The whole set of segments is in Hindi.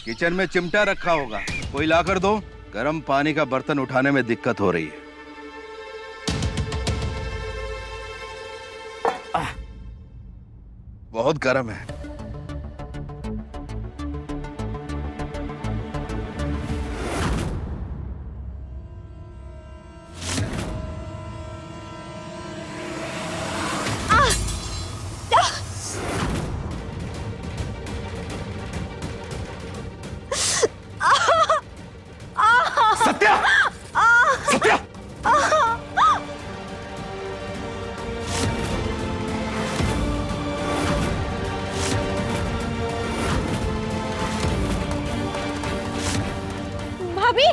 किचन में चिमटा रखा होगा, कोई ला कर दो। गर्म पानी का बर्तन उठाने में दिक्कत हो रही है। बहुत गर्म है। सत्या! सत्या! भाभी!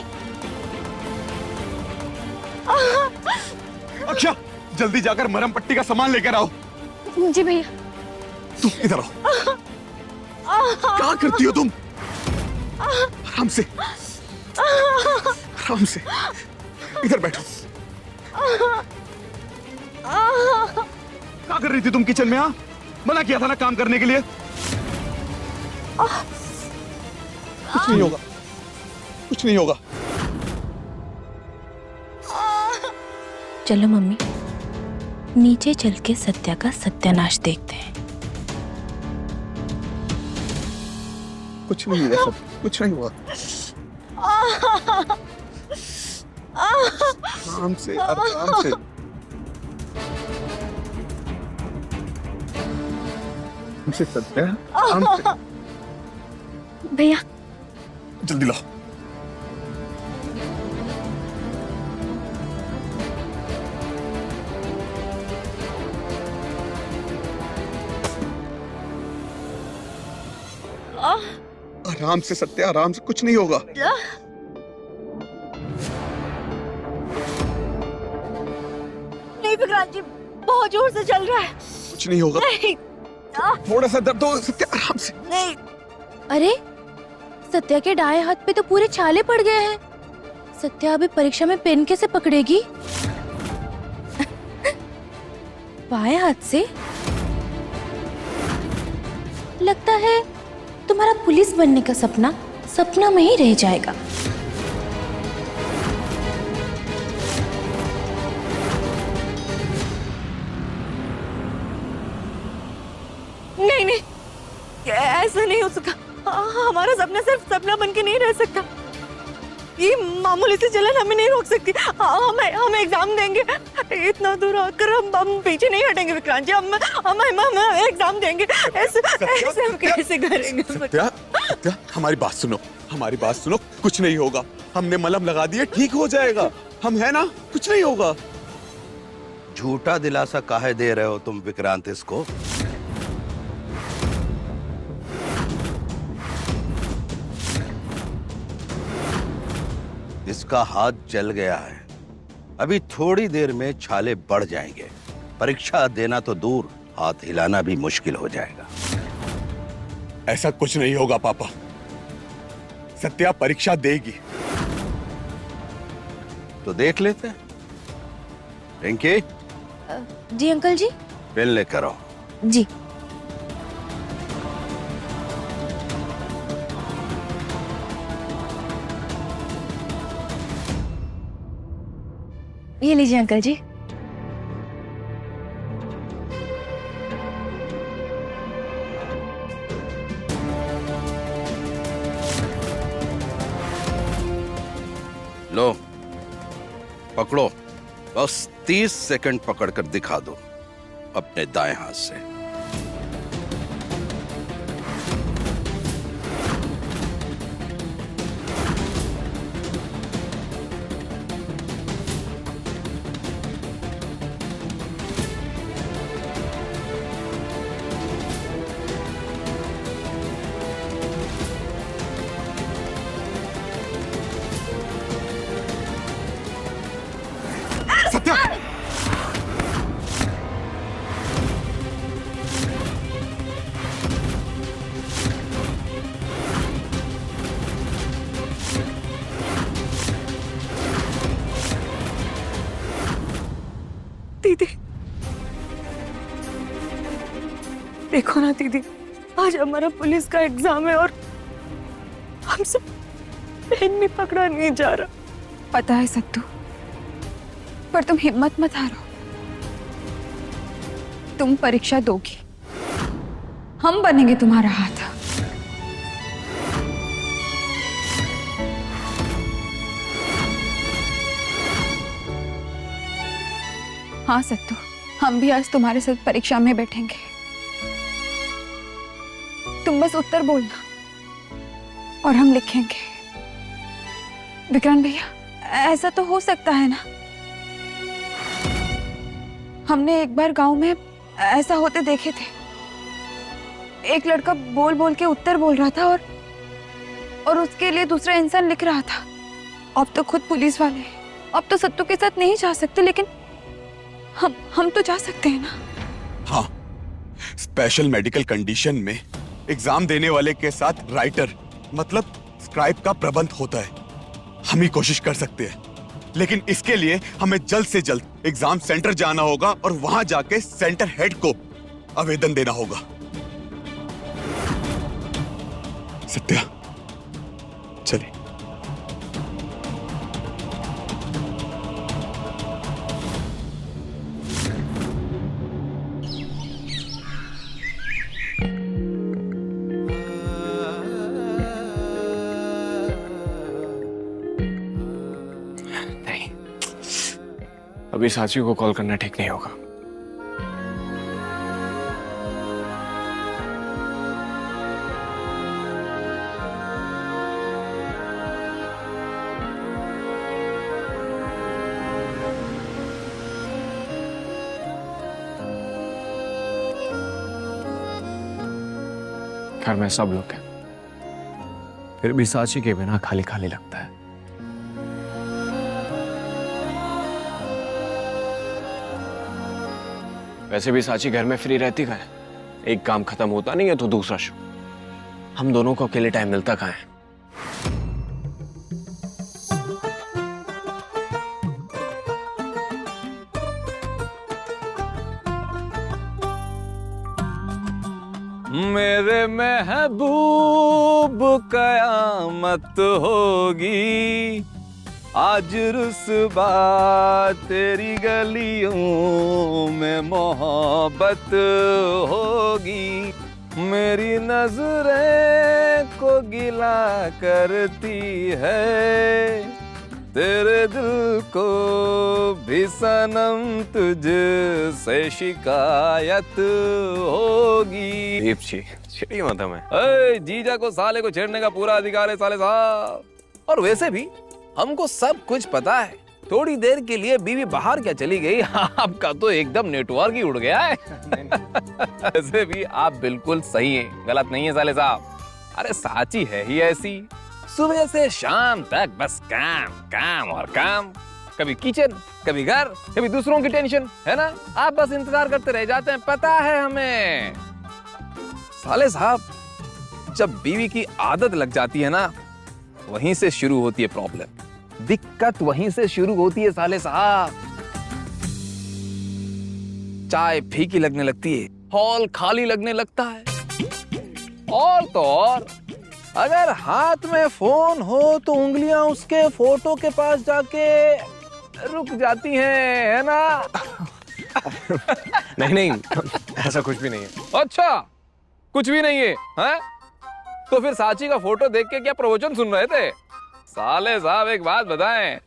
अक्षा, जल्दी जाकर मरहम पट्टी का सामान लेकर आओ। जी भैया। तुम इधर आओ। क्या करती हो तुम? आराम से, आराम से। इधर बैठो। क्या कर रही थी तुम किचन में? हाँ, मना किया था ना काम करने के लिए। कुछ नहीं होगा, कुछ नहीं होगा। चलो मम्मी, नीचे चल के सत्या का सत्यानाश देखते हैं। कुछ नहीं है, सब कुछ नहीं हुआ। आराम से, आराम से। हमसे सत्या, आराम से। भैया जल्दी लाओ। आराम से सत्या, आराम से, कुछ नहीं होगा। नहीं विक्रांत जी, बहुत जोर से चल रहा है। कुछ नहीं होगा। नहीं, थोड़ा सा दर्द हो सत्या, आराम से। नहीं। अरे सत्या के दाएं हाथ पे तो पूरे छाले पड़ गए हैं। सत्या अभी परीक्षा में पेन कैसे पकड़ेगी? बाएं हाथ से? लगता है तुम्हारा पुलिस बनने का सपना सपना में ही रह जाएगा। नहीं नहीं, ऐसा नहीं हो सकता। हमारा सपना सिर्फ सपना बन के नहीं रह सकता। ये मामूली सी जलन हमें नहीं रोक सकती। हम एग्जाम देंगे। इतना दूर आकर हम पीछे नहीं हटेंगे विक्रांत जी। हम एग्जाम देंगे। ऐसे हम कैसे करेंगे? सत्या, सत्या, हमारी बात सुनो, हमारी बात सुनो। कुछ नहीं होगा, हमने मलहम लगा दिए, ठीक हो जाएगा। हम है ना, कुछ नहीं होगा। झूठा दिलासा काहे दे रहे हो तुम विक्रांत इसको? इसका हाथ जल गया है। अभी थोड़ी देर में छाले बढ़ जाएंगे। परीक्षा देना तो दूर, हाथ हिलाना भी मुश्किल हो जाएगा। ऐसा कुछ नहीं होगा पापा। सत्या परीक्षा देगी। तो देख लेते हैं। रिंकी, जी अंकल जी। पेन लेकर आओ। जी। ये लीजिए अंकल जी। लो, पकड़ो। बस 30 सेकंड पकड़कर दिखा दो अपने दाएं हाथ से। सत्या, दीदी, देखो ना दीदी, आज हमारा पुलिस का एग्जाम है और हमसे पेन भी पकड़ा नहीं जा रहा। पता है सत्तू, पर तुम हिम्मत मत हारो। तुम परीक्षा दोगी, हम बनेंगे तुम्हारा हाथ। हाँ सत्तू, हम भी आज तुम्हारे साथ परीक्षा में बैठेंगे। तुम बस उत्तर बोलना और हम लिखेंगे। विक्रांत भैया, ऐसा तो हो सकता है ना? हमने एक बार गांव में ऐसा होते देखे थे। एक लड़का बोल बोल के उत्तर बोल रहा था और उसके लिए दूसरा इंसान लिख रहा था। अब तो खुद पुलिस वाले हैं। अब तो सत्तू के साथ नहीं जा सकते, लेकिन हम तो जा सकते हैं ना? हाँ, स्पेशल मेडिकल कंडीशन में एग्जाम देने वाले के साथ राइटर मतलब स्क्राइब का प्रबंध होता है। हम ही कोशिश कर सकते हैं, लेकिन इसके लिए हमें जल्द से जल्द एग्जाम सेंटर जाना होगा और वहां जाके सेंटर हेड को आवेदन देना होगा। सत्या, चलिए। अभी साची को कॉल करना ठीक नहीं होगा। घर में सब लोग हैं, फिर भी साची के बिना खाली खाली लगता है। वैसे भी साची घर में फ्री रहती कहाँ है? एक काम खत्म होता नहीं है तो दूसरा शुरू। हम दोनों को अकेले टाइम मिलता कहाँ है? मेरे महबूब कयामत होगी, आज रुस्वा तेरी गलियों में मोहब्बत होगी। मेरी नजरें को गिला करती है, तेरे दिल को भी सनम तुझसे शिकायत होगी। दीप जी, चिड़ी मत हमें। जीजा को साले को छेड़ने का पूरा अधिकार है साले साहब। और वैसे भी हमको सब कुछ पता है। थोड़ी देर के लिए बीवी बाहर क्या चली गई, आपका तो एकदम नेटवर्क ही उड़ गया है। वैसे भी आप बिल्कुल सही हैं, गलत नहीं है साले साहब। अरे साची है ही ऐसी, सुबह से शाम तक बस काम काम और काम। कभी किचन, कभी घर, कभी दूसरों की टेंशन, है ना? आप बस इंतजार करते रह जाते हैं, पता है हमें। साले साहब, जब बीवी की आदत लग जाती है ना, वहीं से शुरू होती है प्रॉब्लम। दिक्कत वहीं से शुरू होती है साले साहब। चाय फीकी लगने लगती है, हॉल खाली लगने लगता है, और तो और अगर हाथ में फोन हो तो उंगलियां उसके फोटो के पास जाके रुक जाती हैं, है ना? नहीं नहीं, ऐसा कुछ भी नहीं है। अच्छा, कुछ भी नहीं है, हैं? तो फिर साची का फोटो देख के क्या प्रवचन सुन रहे थे? साले साहब एक बात बताएं,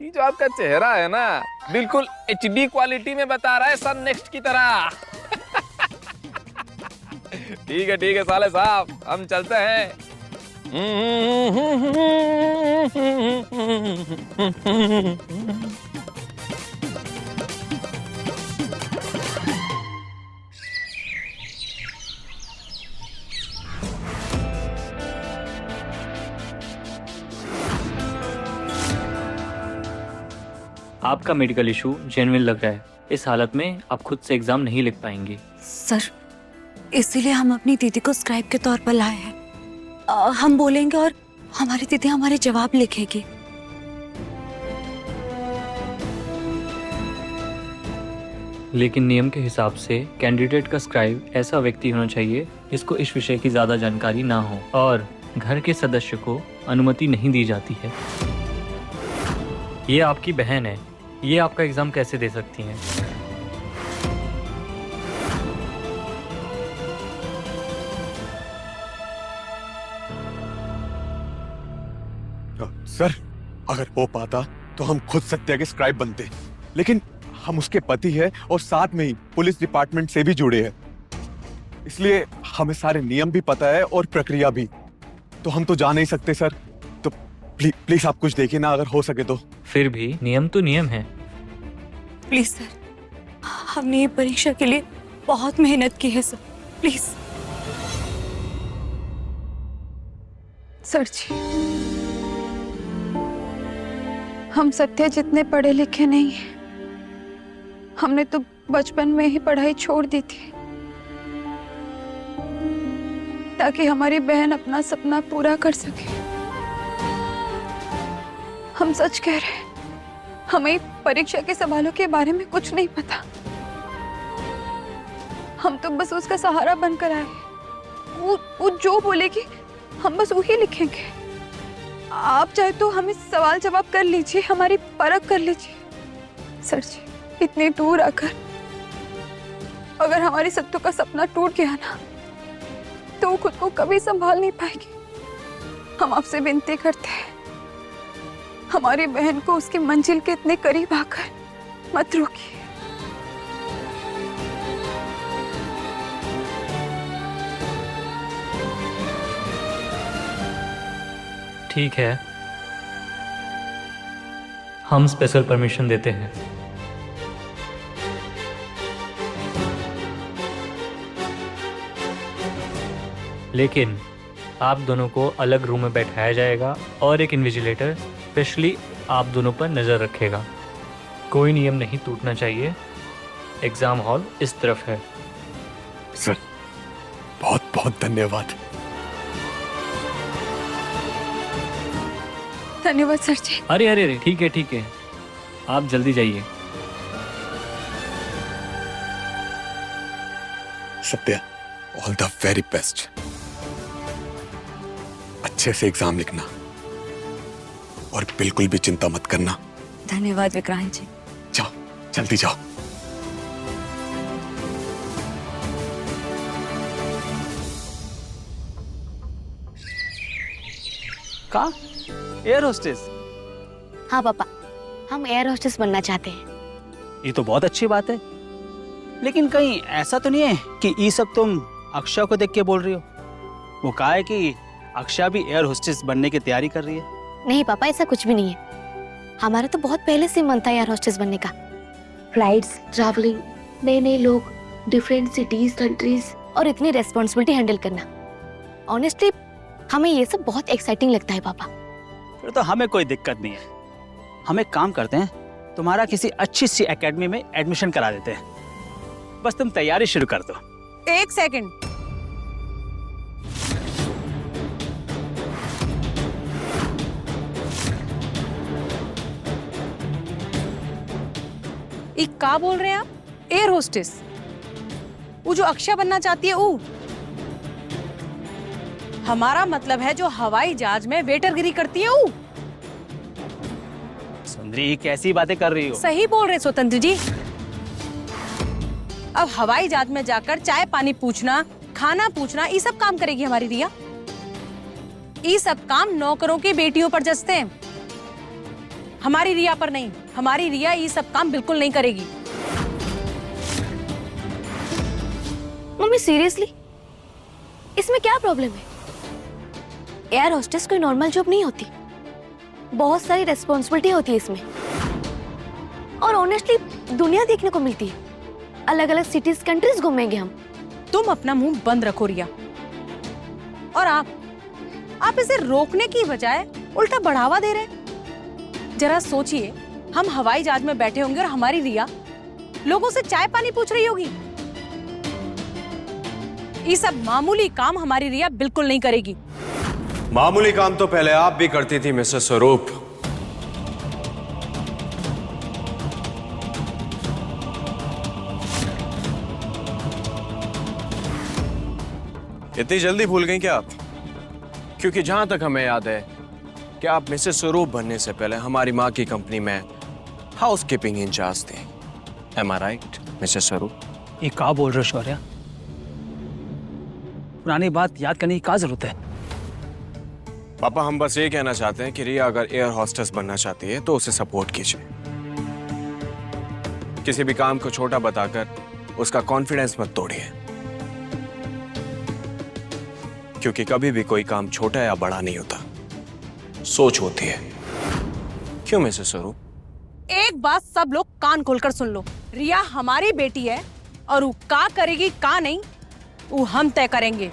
ये जो आपका चेहरा है ना, बिल्कुल HD क्वालिटी में बता रहा है सन नेक्स्ट की तरह। ठीक है साले साहब, हम चलते हैं। आपका मेडिकल इशू जेन्युइन लग रहा है। इस हालत में आप खुद से एग्जाम नहीं लिख पाएंगे। सर, इसीलिए हम अपनी दीदी को स्क्राइब के तौर पर लाए हैं। हम बोलेंगे और हमारी दीदी हमारे जवाब लिखेगी। लेकिन नियम के हिसाब से कैंडिडेट का स्क्राइब ऐसा व्यक्ति होना चाहिए जिसको इस विषय की ज़्यादा जानकारी ना हो और घर के सदस्य को अनुमति नहीं दी जाती है। ये आपकी बहन है, ये आपका एग्जाम कैसे दे सकती हैं? सर, अगर हो पाता तो हम खुद सत्या के स्क्राइब बनते, लेकिन हम उसके पति हैं और साथ में ही पुलिस डिपार्टमेंट से भी जुड़े हैं, इसलिए हमें सारे नियम भी पता है और प्रक्रिया भी। तो हम तो जा नहीं सकते सर। तो प्लीज आप कुछ देखिए ना, अगर हो सके तो। फिर भी नियम तो नियम है। प्लीज सर, हमने ये परीक्षा के लिए बहुत मेहनत की है सर, प्लीज। सर जी, हम सत्य जितने पढ़े लिखे नहीं हैं। हमने तो बचपन में ही पढ़ाई छोड़ दी थी ताकि हमारी बहन अपना सपना पूरा कर सके। हम सच कह रहे हैं, हमें परीक्षा के सवालों के बारे में कुछ नहीं पता। हम तो बस उसका सहारा बनकर आए। वो जो बोलेगी हम बस वही लिखेंगे। आप चाहे तो हमें सवाल जवाब कर लीजिए, हमारी परख कर लीजिए। सर जी, इतनी दूर आकर अगर हमारी सत्तू का सपना टूट गया ना, तो वो खुद को कभी संभाल नहीं पाएगी। हम आपसे विनती करते हैं, हमारी बहन को उसकी मंजिल के इतने करीब आकर मत रोकिए। ठीक है, हम स्पेशल परमिशन देते हैं। लेकिन आप दोनों को अलग रूम में बैठाया जाएगा और एक इन्विजिलेटर स्पेशली आप दोनों पर नज़र रखेगा। कोई नियम नहीं टूटना चाहिए। एग्ज़ाम हॉल इस तरफ है। सर, बहुत बहुत धन्यवाद। धन्यवाद सर जी। अरे अरे अरे, ठीक है ठीक है, आप जल्दी जाइए। Satya, all the very best. अच्छे से एग्जाम लिखना और बिल्कुल भी चिंता मत करना। धन्यवाद विक्रांत जी। जाओ, जल्दी जाओ। का एयर होस्टेस? हाँ पापा, हम एयर होस्टेस बनना चाहते हैं। ये तो बहुत अच्छी बात है, लेकिन कहीं ऐसा तो नहीं है कि ये सब तुम अक्षय को देख के बोल रही हो? वो कहा है कि अक्षय भी एयर होस्टेस बनने की तैयारी कर रही है। नहीं पापा, ऐसा कुछ भी नहीं है। हमारा तो बहुत पहले से मन था एयर होस्टेस बनने का। फ्लाइट्स, ट्रैवलिंग, नए नए लोग, डिफरेंट सिटीज, कंट्रीज और इतनी रेस्पॉन्सिबिलिटी हैंडल करना, ऑनेस्टली हमें ये सब बहुत एक्साइटिंग लगता है पापा। फिर तो हमें कोई दिक्कत नहीं है। हम एक काम करते हैं, तुम्हारा किसी अच्छी सी एकेडमी में एडमिशन करा देते हैं। बस तुम तैयारी शुरू कर दो। एक सेकंड, एक का बोल रहे हैं आप? Air hostess? वो जो अक्षय बनना चाहती है वो? हमारा मतलब है जो हवाई जहाज में वेटरगिरी करती है वो? सुंदरी, कैसी बातें कर रही हो? सही बोल रहे स्वतंत्र जी। अब हवाई जहाज में जाकर चाय पानी पूछना, खाना पूछना, ये सब काम करेगी हमारी रिया? ये सब काम नौकरों की बेटियों पर जचते हैं, हमारी रिया पर नहीं। हमारी रिया ये सब काम बिल्कुल नहीं करेगी। मम्मी सीरियसली, इसमें क्या प्रॉब्लम है? एयर होस्टेस कोई नॉर्मल जॉब नहीं होती, बहुत सारी रेस्पॉन्सिबिलिटी होती है इसमें। और ऑनेस्टली दुनिया देखने को मिलती है, अलग अलग सिटीज, कंट्रीज घूमेंगे हम। तुम अपना मुंह बंद रखो रिया। और आप इसे रोकने की बजाय उल्टा बढ़ावा दे रहे हैं। जरा सोचिए, हम हवाई जहाज में बैठे होंगे और हमारी रिया लोगों से चाय पानी पूछ रही होगी। ये सब मामूली काम हमारी रिया बिल्कुल नहीं करेगी। मामूली काम तो पहले आप भी करती थी मिस्टर स्वरूप। इतनी जल्दी भूल गई क्या आप क्योंकि जहां तक हमें याद है कि आप मिसेस स्वरूप बनने से पहले हमारी माँ की कंपनी में हाउस कीपिंग इंचार्ज थे। एम आई राइट मिसेस स्वरूप? ये क्या बोल रहे हो शौर्या? पुरानी बात याद करने की क्या जरूरत है? पापा हम बस ये कहना चाहते हैं कि रिया अगर एयर हॉस्टेस बनना चाहती है तो उसे सपोर्ट कीजिए। किसी भी काम को छोटा बताकर उसका कॉन्फिडेंस मत तोड़िए, क्योंकि कभी भी कोई काम छोटा या बड़ा नहीं होता, सोच होती है। क्यों मिसेस स्वरूप? एक बात सब लोग कान खोलकर सुन लो, रिया हमारी बेटी है और वो का करेगी का नहीं वो हम तय करेंगे।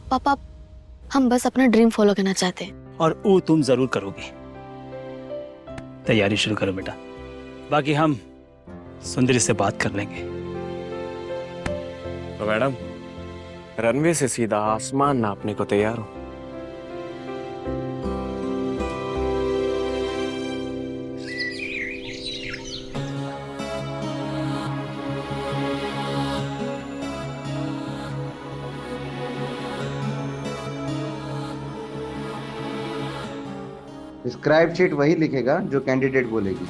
पापा हम बस अपना ड्रीम फॉलो करना चाहते हैं। और वो तुम जरूर करोगे। तैयारी शुरू करो बेटा, बाकी हम सुंदरी से बात कर लेंगे। तो मैडम रनवे से सीधा आसमान नापने को तैयार हो? स्क्राइब शीट वही लिखेगा जो कैंडिडेट बोलेगी।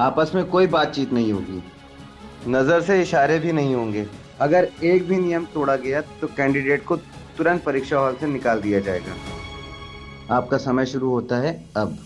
आपस में कोई बातचीत नहीं होगी, नज़र से इशारे भी नहीं होंगे। अगर एक भी नियम तोड़ा गया तो कैंडिडेट को तुरंत परीक्षा हॉल से निकाल दिया जाएगा। आपका समय शुरू होता है अब।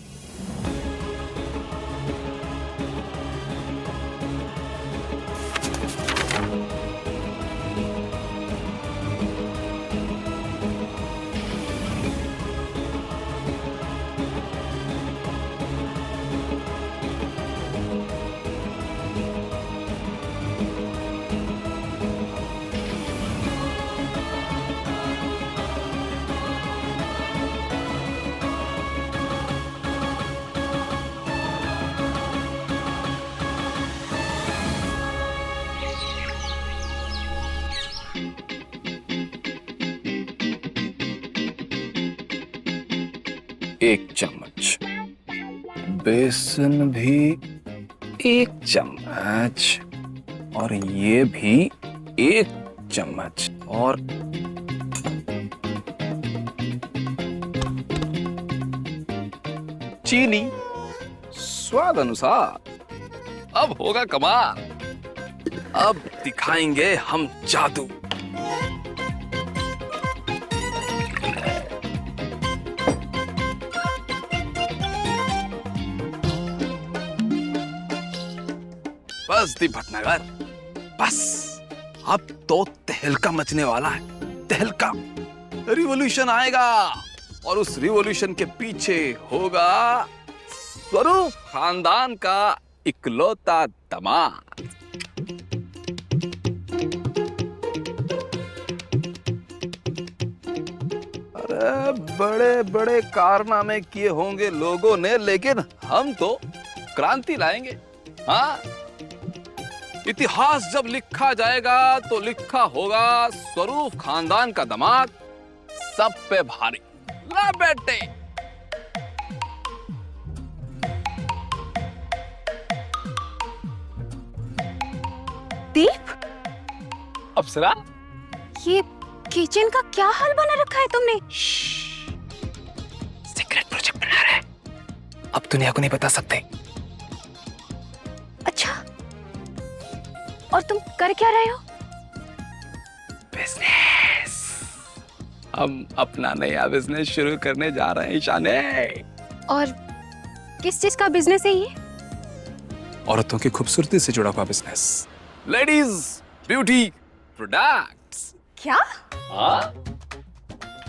एक चम्मच बेसन भी, एक चम्मच, और ये भी एक चम्मच, और चीनी स्वाद अनुसार। अब होगा कमाल, अब दिखाएंगे हम जादू। बस दी भटनागर, बस अब तो तहलका मचने वाला है, तहलका। रिवॉल्यूशन आएगा और उस रिवॉल्यूशन के पीछे होगा स्वरूप खानदान का इकलौता दामाद। अरे बड़े बड़े कारनामे किए होंगे लोगों ने, लेकिन हम तो क्रांति लाएंगे। हाँ, इतिहास जब लिखा जाएगा तो लिखा होगा स्वरूप खानदान का दामाद सब पे भारी। ला बेटे, दीप, अप्सरा, ये किचन का क्या हाल बना रखा है तुमने? सीक्रेट प्रोजेक्ट बना रहे हैं, अब दुनिया को नहीं बता सकते। अच्छा, और तुम कर क्या रहे हो? बिजनेस। हम अपना नया बिजनेस शुरू करने जा रहे हैं ईशाने। और किस चीज का बिजनेस है ये? औरतों की खूबसूरती से जुड़ा हुआ बिजनेस, लेडीज ब्यूटी प्रोडक्ट्स। क्या? हाँ?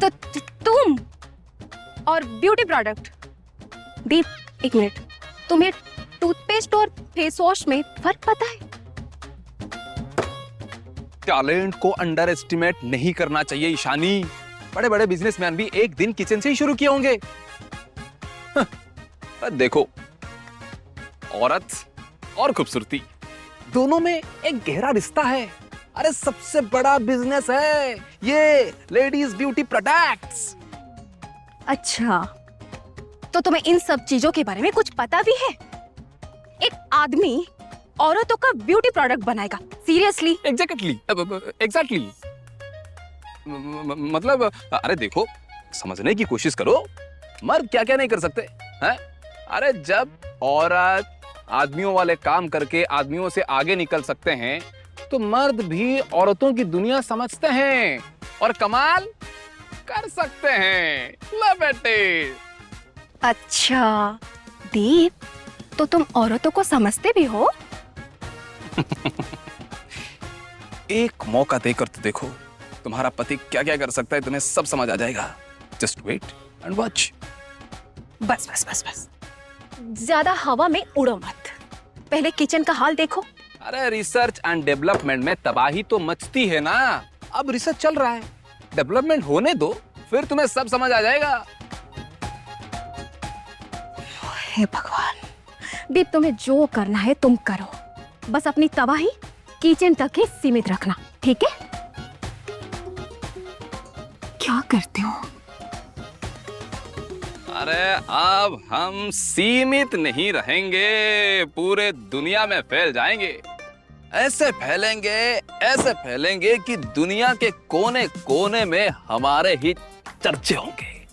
तो तुम और ब्यूटी प्रोडक्ट? दीप, एक मिनट, तुम्हें टूथपेस्ट और फेस वॉश में फर्क पता है? टैलेंट को अंडर एस्टिमेट नहीं करना चाहिए ईशानी। बड़े बड़े बिजनेसमैन भी एक दिन किचन से ही शुरू किए होंगे। देखो, औरत और खूबसूरती दोनों में एक गहरा रिश्ता है। अरे सबसे बड़ा बिजनेस है ये लेडीज ब्यूटी प्रोडक्ट्स। अच्छा, तो तुम्हें इन सब चीजों के बारे में कुछ पता भी है? एक आदमी औरतों का ब्यूटी प्रोडक्ट बनाएगा? सीरियसली? एग्जैक्टली मतलब अरे देखो, समझने की कोशिश करो, मर्द क्या क्या नहीं कर सकते हैं? अरे जब औरत आदमियों वाले काम करके आदमियों से आगे निकल सकते हैं, तो मर्द भी औरतों की दुनिया समझते हैं और कमाल कर सकते हैं। लो बेटे। अच्छा दीप, तो तुम औरतों को समझते भी हो? एक मौका देकर तो देखो, तुम्हारा पति क्या क्या कर सकता है, तुम्हें सब समझ आ जाएगा। Just wait and watch. बस बस बस बस, ज्यादा हवा में उड़ो मत, पहले किचन का हाल देखो। अरे रिसर्च एंड डेवलपमेंट में तबाही तो मचती है ना। अब रिसर्च चल रहा है, डेवलपमेंट होने दो, फिर तुम्हें सब समझ आ जाएगा। हे भगवान, दीप तुम्हें जो करना है तुम करो, बस अपनी तबाही किचन तक ही सीमित रखना, ठीक है? क्या करते हो? अरे अब हम सीमित नहीं रहेंगे, पूरे दुनिया में फैल जाएंगे। ऐसे फैलेंगे कि दुनिया के कोने कोने में हमारे ही चर्चे होंगे।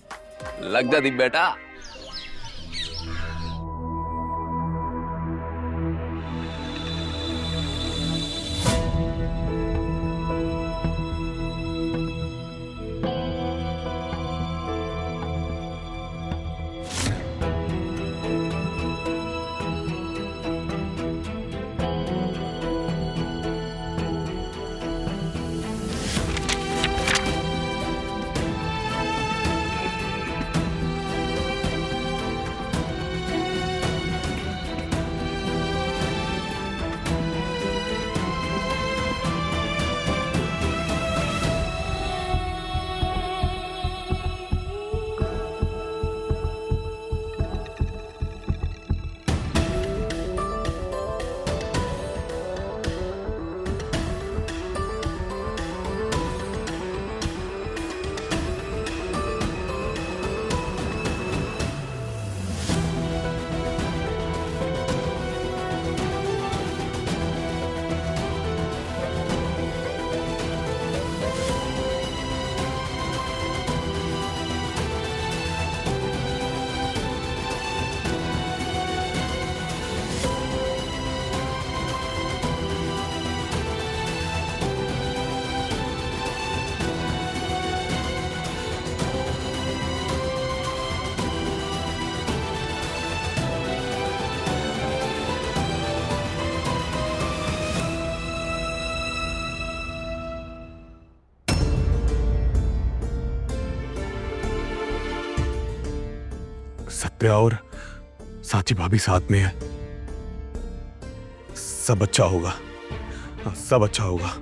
लग जा दीप बेटा। सत्या और साची भाभी साथ में है, सब अच्छा होगा, सब अच्छा होगा।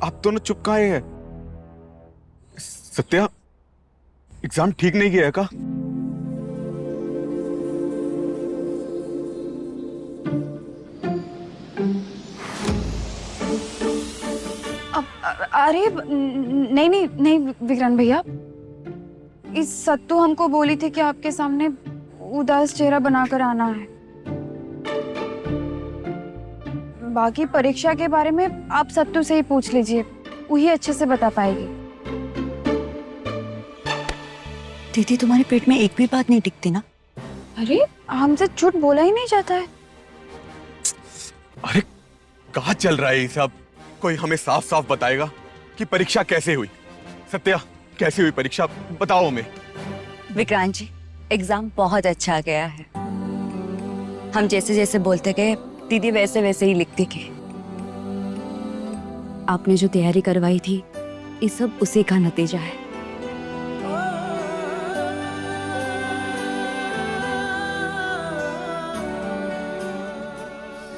आप दोनों चुप काहे हैं? सत्या, एग्जाम ठीक नहीं गया है का? अरे नहीं नहीं नहीं विक्रांत भैया, इस सत्तू हमको बोली थी कि आपके सामने उदास चेहरा बनाकर आना है। बाकी परीक्षा के बारे में आप सत्तू से ही पूछ लीजिए, वही अच्छे से बता पाएगी। दीदी, तुम्हारे पेट में एक भी बात नहीं टिकती ना? अरे हमसे झूठ बोला ही नहीं जाता है। अरे कहाँ चल रहा है ये सब? कोई हमें साफ साफ बताएगा कि परीक्षा कैसे हुई? सत्या, कैसी हुई परीक्षा, बताओ हमें। विक्रांत जी, एग्जाम बहुत अच्छा गया है। हम जैसे जैसे बोलते गए, दीदी वैसे वैसे ही लिखती गई। आपने जो तैयारी करवाई थी, ये सब उसी का नतीजा है।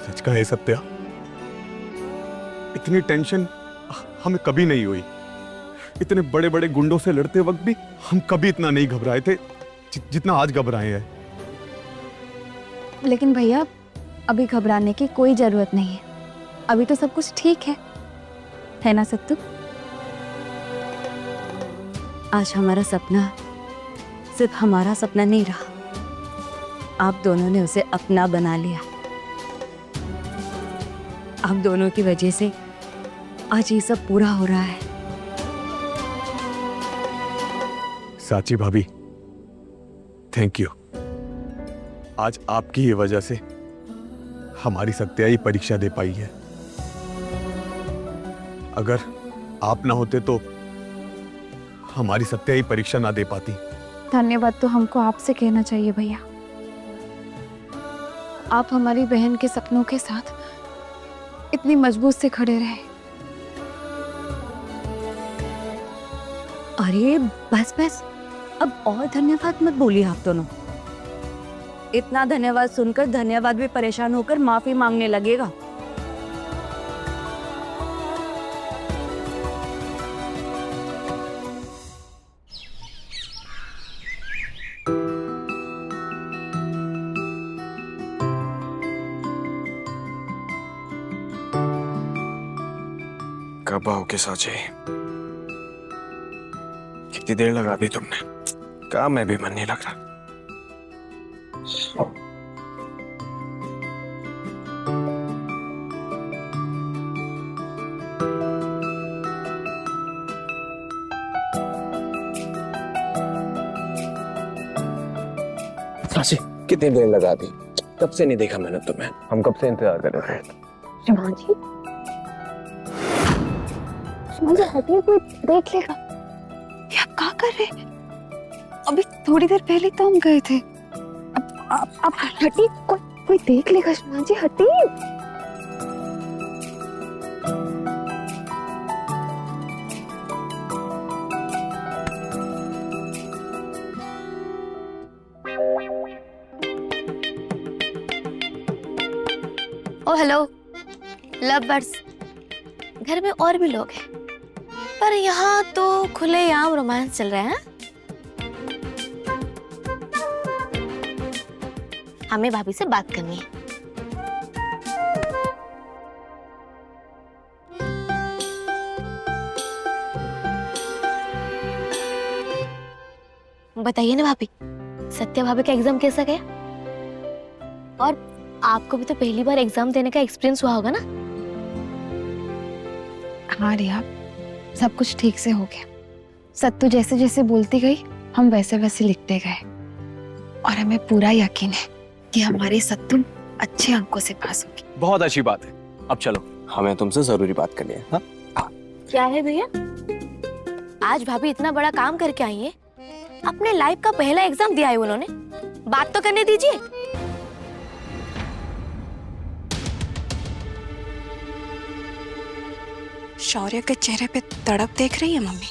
सच कहे सत्या, इतनी टेंशन हमें कभी नहीं हुई। इतने बड़े बड़े गुंडों से लड़ते वक्त भी हम कभी इतना नहीं घबराए थे जितना आज घबराए हैं। लेकिन भैया, अभी घबराने की कोई जरूरत नहीं है। अभी तो सब कुछ ठीक है ना सत्तू? आज हमारा सपना सिर्फ हमारा सपना नहीं रहा, आप दोनों ने उसे अपना बना लिया। आप दोनों की वजह से आज ये सब पूरा हो रहा है। साची भाभी, थैंक यू। आज आपकी ही वजह से हमारी सत्या ही परीक्षा दे पाई है। अगर आप ना होते तो हमारी सत्या ही परीक्षा ना दे पाती। धन्यवाद तो हमको आपसे कहना चाहिए भैया। आप हमारी बहन के सपनों के साथ इतनी मजबूत से खड़े रहे। अरे बस बस, अब और धन्यवाद मत बोलिए आप दोनों। इतना धन्यवाद सुनकर धन्यवाद भी परेशान होकर माफी मांगने लगेगा। कब आओगे साची? कितनी देर लगा दी तुमने? काम में भी मन नहीं लग रहा। साची, कितनी देर लगा दी? कब से नहीं देखा मैंने तुम्हें। हम कब से इंतजार कर रहे थे। शिवांशी, शिवांशी हटिए, कोई देख लेगा। ये आप क्या कर रहे? अभी थोड़ी देर पहले तो हम गए थे। अब हटिए, कोई देख लेगा। शिवांशी हटिए। ओ हेलो लव बर्ड्स, घर में और भी लोग हैं, पर यहाँ तो खुलेआम रोमांस चल रहा है। हमें भाभी से बात करनी है। बताइए ना भाभी, सत्या भाभी का एग्जाम कैसा गया? और आपको भी तो पहली बार एग्जाम देने का एक्सपीरियंस हुआ होगा ना? हाँ रिया, सब कुछ ठीक से हो गया। सत्तू जैसे जैसे बोलती गई, हम वैसे वैसे लिखते गए, और हमें पूरा यकीन है कि हमारी सत्तू अच्छे अंकों से पास होगी। बहुत अच्छी बात है। अब चलो, हमें तुमसे जरूरी बात करनी है। हाँ? क्या है भैया? आज भाभी इतना बड़ा काम करके आई है, अपने लाइफ का पहला एग्जाम दिया है उन्होंने। बात तो करने दीजिए। शौर्य के चेहरे पे तड़प देख रही है मम्मी,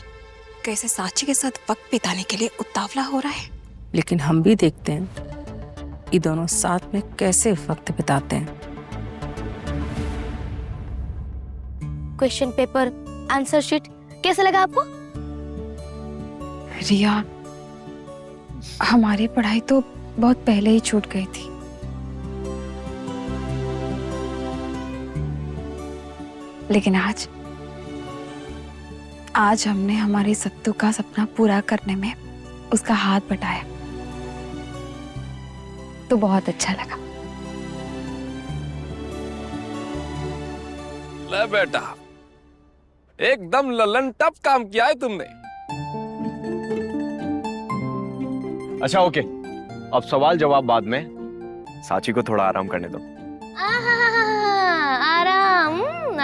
कैसे साची के साथ वक्त बिताने के लिए उतावला हो रहा है। लेकिन हम भी देखते हैं ये दोनों साथ में कैसे वक्त बिताते हैं। क्वेश्चन पेपर, आंसर शीट कैसा लगा आपको? रिया, हमारी पढ़ाई तो बहुत पहले ही छूट गई थी। लेकिन आज हमने हमारी सत्तू का सपना पूरा करने में उसका हाथ बटाया, तो बहुत अच्छा लगा। ले बेटा, एकदम ललन टप काम किया है तुमने। अच्छा ओके, अब सवाल जवाब बाद में। साची को थोड़ा आराम करने दो।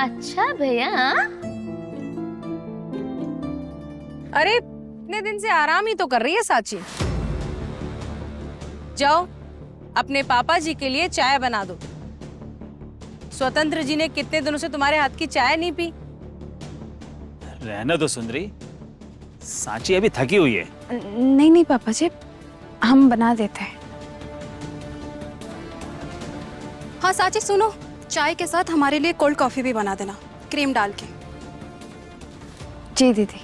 अच्छा भैया। अरे इतने दिन से आराम ही तो कर रही है साची। जाओ अपने पापा जी के लिए चाय बना दो। स्वतंत्र जी ने कितने दिनों से तुम्हारे हाथ की चाय नहीं पी। रहने दो सुंदरी, सांची अभी थकी हुई है। नहीं नहीं पापा जी, हम बना देते हैं। हाँ साची सुनो, चाय के साथ हमारे लिए कोल्ड कॉफी भी बना देना, क्रीम डाल के। जी दीदी।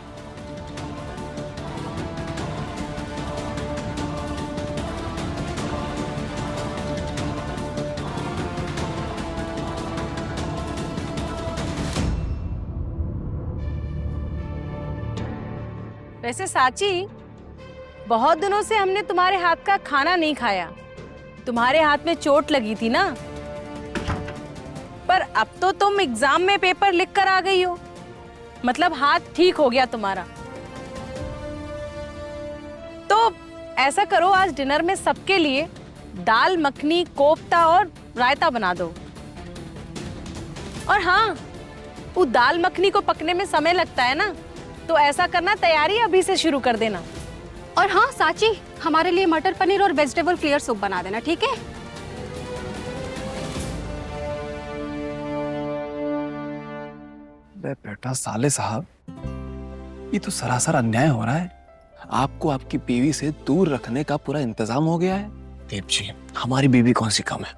वैसे साची, बहुत दिनों से हमने तुम्हारे हाथ का खाना नहीं खाया। तुम्हारे हाथ में चोट लगी थी ना, पर अब तो तुम एग्जाम में पेपर लिख कर आ गई हो, मतलब हाथ ठीक हो गया तुम्हारा। तो ऐसा करो, आज डिनर में सबके लिए दाल मखनी, कोफ्ता और रायता बना दो। और हाँ, वो दाल मखनी को पकने में समय लगता है ना, तो ऐसा करना, तैयारी अभी से शुरू कर देना। और हाँ साची, हमारे लिए मटर पनीर और वेजिटेबल फ्लेयर सूप बना देना, ठीक है? बेटा साले साहब, ये तो सरासर अन्याय हो रहा है। आपको आपकी बीवी से दूर रखने का पूरा इंतजाम हो गया है। देव जी, हमारी बीवी कौन सी कम है?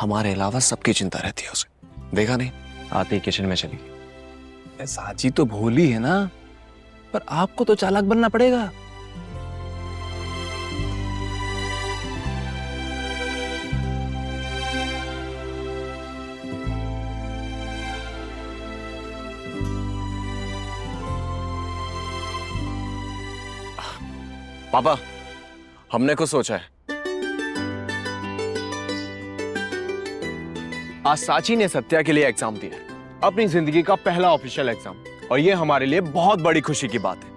हमारे अलावा सबकी चिंता रहती है उसे। देखा नहीं, आते ही किचन में चली गई। साची तो भोली है ना, पर आपको तो चालाक बनना पड़ेगा। पापा, हमने कुछ सोचा है। आज साची ने सत्या के लिए एग्जाम दिया है, अपनी जिंदगी का पहला ऑफिशियल एग्जाम, और ये हमारे लिए बहुत बड़ी खुशी की बात है।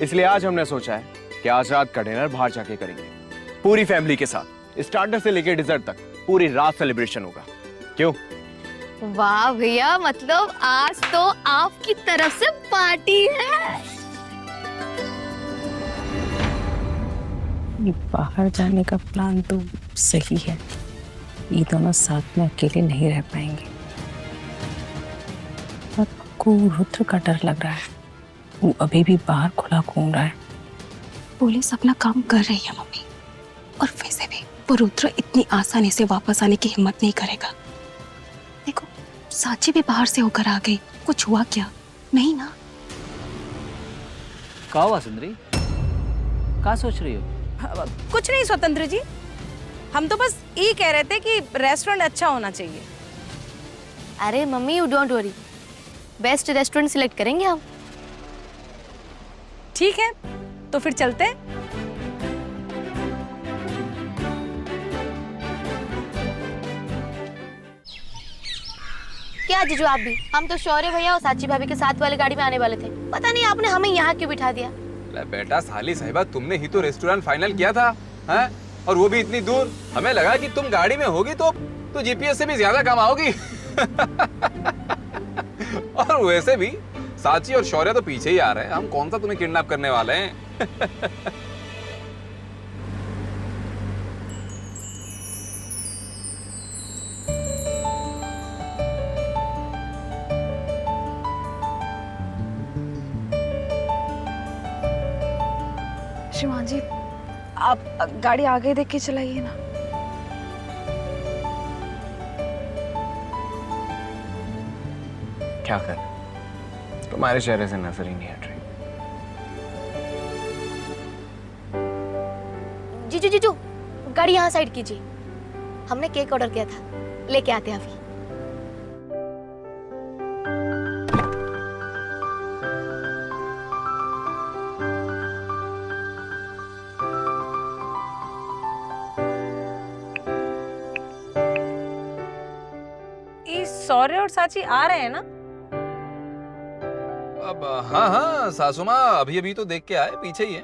इसलिए आज हमने सोचा है कि आज रात का डिनर बाहर जाके करेंगे, पूरी फैमिली के साथ। स्टार्टर से लेकर डिजर्ट तक पूरी रात सेलिब्रेशन होगा। क्यों? वाह भैया, मतलब आज तो आपकी तरफ से पार्टी है। बाहर जाने का प्लान तो सही है, ये दोनों साथ में अकेले नहीं रह पाएंगे। को रुद्र का डर लग रहा है, वो अभी भी बाहर खुला घूम रहा है। पुलिस अपना काम कर रही है मम्मी, और वैसे भी वो रुद्र इतनी आसानी से वापस आने की हिम्मत नहीं करेगा। देखो, साची भी बाहर से होकर आ गई, कुछ हुआ क्या? नहीं ना? क्या हुआ सुंदरी, क्या सोच रही हो? कुछ नहीं स्वतंत्र जी, हम तो बस ये कह रहे थे कि रेस्टोरेंट अच्छा होना चाहिए। अरे mummy, you don't worry, best restaurant select करेंगे हम। ठीक है, तो फिर चलते हैं। क्या जीजू आप भी? हम तो शौर्य भैया और साची भाभी के साथ वाली गाड़ी में आने वाले थे, पता नहीं आपने हमें यहाँ क्यों बिठा दिया। बेटा साली साहिबा, तुमने ही तो रेस्टोरेंट फाइनल किया था, हैं? और वो भी इतनी दूर। हमें लगा कि तुम गाड़ी में होगी तो जीपीएस से भी ज्यादा कम आओगी। और वैसे भी साची और शौर्य तो पीछे ही आ रहे हैं, हम कौन सा तुम्हें किडनैप करने वाले हैं। श्रीमान जी, आप गाड़ी आगे देख के चलाइए ना। क्या कर, तुम्हारे चेहरे से नजर ही नहीं हट रही। जीजू जीजू, गाड़ी यहाँ साइड कीजिए, हमने केक ऑर्डर किया था, लेके आते हैं अभी। शौर्य और साची आ रहे हैं ना? अब हाँ हाँ सासू माँ अभी अभी तो देख के आए, पीछे ही है।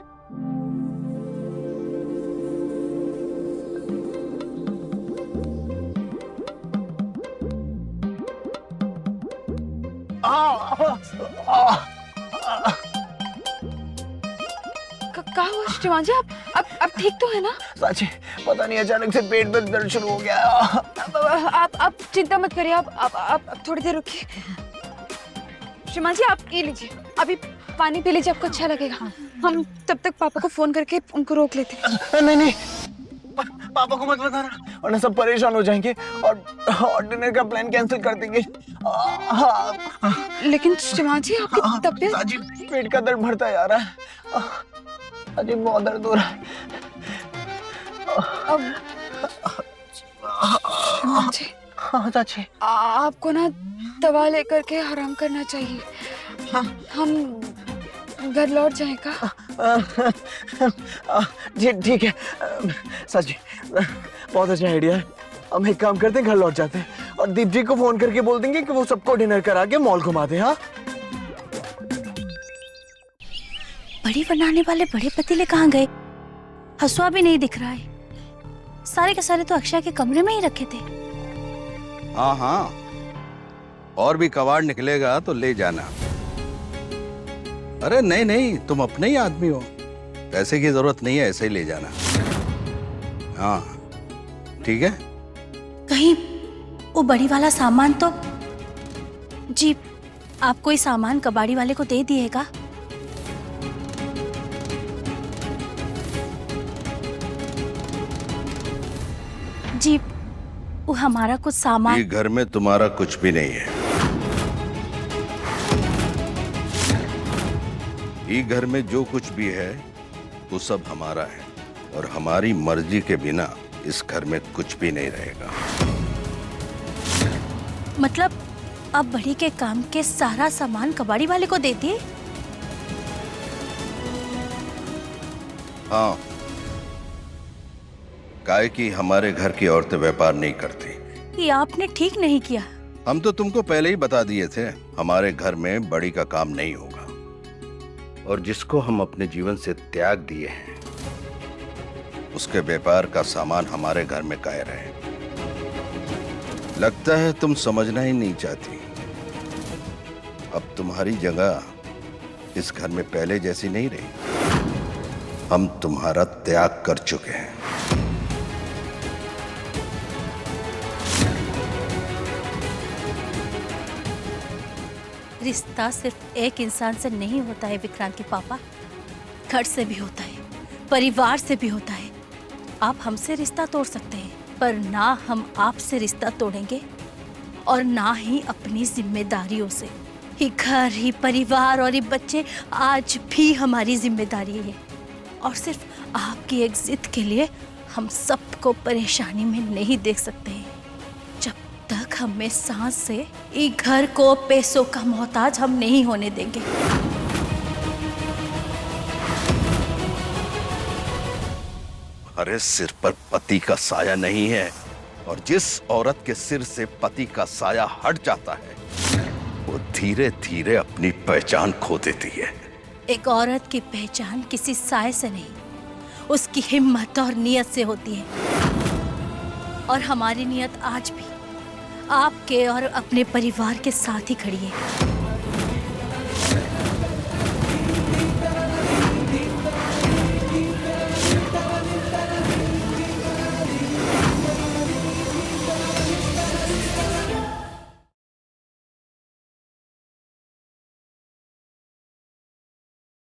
क्या हुआ शिमा जी? अब ठीक तो है ना? साची पता नहीं अचानक से पेट में दर्द शुरू हो गया। आप चिंता मत करिए, आप थोड़ी देर रुकिए। शिमा जी आप ये लीजिए, अभी पानी पी लीजिए, आपको अच्छा लगेगा। हम तब तक पापा को फोन करके उनको रोक लेते हैं। नहीं पापा को मत बताना, वरना सब परेशान हो जाएंगे और डिनर का प्लान कैंसिल कर देंगे। लेकिन शिमा जी आपकी तबीयत। साची पेट का दर्द बढ़ता जा रहा है। साची बहुत दर्द हो रहा है। शिमा जी हाँ चाची, आपको ना दवा लेकर के आराम करना चाहिए। हम घर लौट जाएं का? जी ठीक है साची, बहुत अच्छा आइडिया है। हम एक काम करते हैं, घर लौट जाते हैं और दीप जी को फोन करके बोल देंगे कि वो सबको डिनर करा के मॉल घुमा दे। हाँ बड़ी बनाने वाले बड़े पतीले कहाँ गए? हसुआ भी नहीं दिख रहा है। सारे के सारे तो अक्षय के कमरे में ही रखे थे। हाँ हाँ, और भी कबाड़ निकलेगा तो ले जाना। अरे नहीं, तुम अपने ही आदमी हो, पैसे की जरूरत नहीं है, ऐसे ही ले जाना। हाँ ठीक है। कहीं वो बड़ी वाला सामान तो। जी आप कोई सामान कबाड़ी वाले को दे दिएगा? जी वो हमारा कुछ सामान। ये घर में तुम्हारा कुछ भी नहीं है। ये घर में जो कुछ भी है वो सब हमारा है, और हमारी मर्जी के बिना इस घर में कुछ भी नहीं रहेगा। मतलब आप बड़ी के काम के सारा सामान कबाड़ी वाले को दे दिए? हाँ, काहे कि हमारे घर की औरतें व्यापार नहीं करती। ये आपने ठीक नहीं किया। हम तो तुमको पहले ही बता दिए थे, हमारे घर में बड़ी का काम नहीं होगा, और जिसको हम अपने जीवन से त्याग दिए हैं उसके व्यापार का सामान हमारे घर में कायम रहे। लगता है तुम समझना ही नहीं चाहती। अब तुम्हारी जगह इस घर में पहले जैसी नहीं रही। हम तुम्हारा त्याग कर चुके हैं। रिश्ता सिर्फ एक इंसान से नहीं होता है विक्रांत के पापा, घर से भी होता है, परिवार से भी होता है। आप हमसे रिश्ता तोड़ सकते हैं, पर ना हम आपसे रिश्ता तोड़ेंगे और ना ही अपनी जिम्मेदारियों से। ये घर, ही परिवार और ये बच्चे आज भी हमारी जिम्मेदारी है, और सिर्फ आपकी एक जिद के लिए हम सबको परेशानी में नहीं देख सकते हैं। जब तक हमें सांस से ये घर को पैसों का मोहताज हम नहीं होने देंगे। अरे सिर पर पति का साया नहीं है, और जिस औरत के सिर से पति का साया हट जाता है वो धीरे धीरे अपनी पहचान खो देती है। एक औरत की पहचान किसी साय से नहीं, उसकी हिम्मत और नियत से होती है। और हमारी नियत आज भी आपके और अपने परिवार के साथ ही खड़ी है।